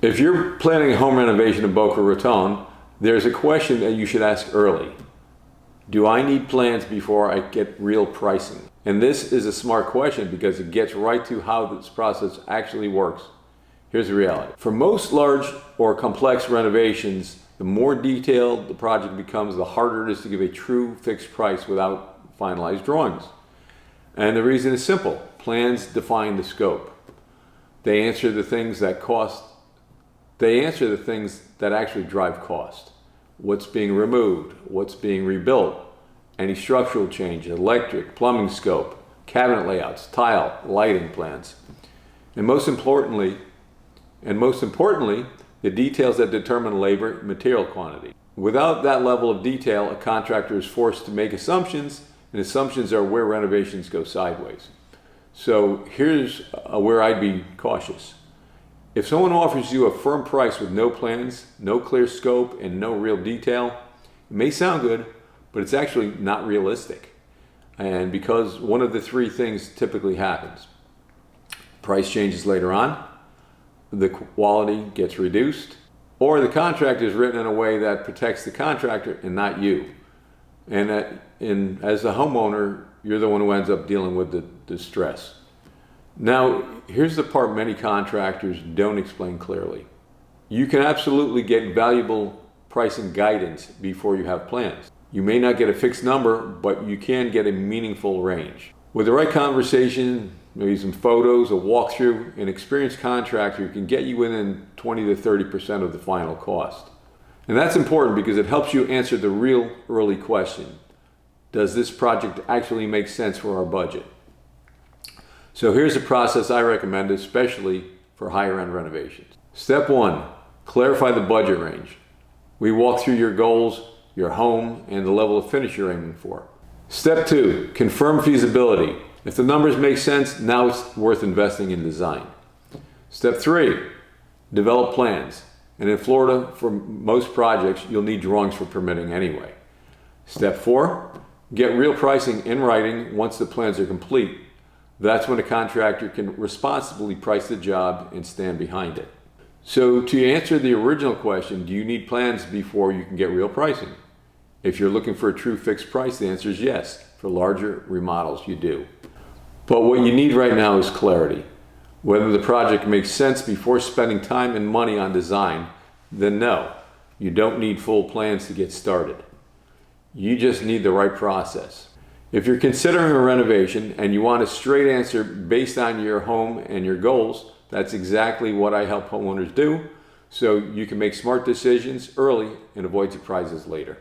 If you're planning a home renovation in Boca Raton, there's a question that you should ask early. Do I need plans before I get real pricing? And this is a smart question because it gets right to how this process actually works. Here's the reality. For most large or complex renovations, the more detailed the project becomes, the harder it is to give a true fixed price without finalized drawings. And the reason is simple. Plans define the scope. They answer the things that actually drive cost. What's being removed, what's being rebuilt, any structural change, electric, plumbing scope, cabinet layouts, tile, lighting plans. And most importantly, the details that determine labor and material quantity. Without that level of detail, a contractor is forced to make assumptions, and assumptions are where renovations go sideways. So here's where I'd be cautious. If someone offers you a firm price with no plans, no clear scope, and no real detail, it may sound good, but it's actually not realistic. And because one of the three things typically happens. Price changes later on, the quality gets reduced, or the contract is written in a way that protects the contractor and not you. And as the homeowner, you're the one who ends up dealing with the stress. Now, here's the part many contractors don't explain clearly. You can absolutely get valuable pricing guidance before you have plans. You may not get a fixed number, but you can get a meaningful range. With the right conversation, maybe some photos, a walkthrough, an experienced contractor can get you within 20 to 30% of the final cost. And that's important because it helps you answer the real early question. Does this project actually make sense for our budget? So here's a process I recommend, especially for higher end renovations. Step 1, clarify the budget range. We walk through your goals, your home, and the level of finish you're aiming for. Step 2, confirm feasibility. If the numbers make sense, now it's worth investing in design. Step 3, develop plans. And in Florida, for most projects, you'll need drawings for permitting anyway. Step 4, get real pricing in writing once the plans are complete. That's when a contractor can responsibly price the job and stand behind it. So to answer the original question, do you need plans before you can get real pricing? If you're looking for a true fixed price, the answer is yes. For larger remodels, you do. But what you need right now is clarity. Whether the project makes sense before spending time and money on design, then no, you don't need full plans to get started. You just need the right process. If you're considering a renovation and you want a straight answer based on your home and your goals, that's exactly what I help homeowners do, so you can make smart decisions early and avoid surprises later.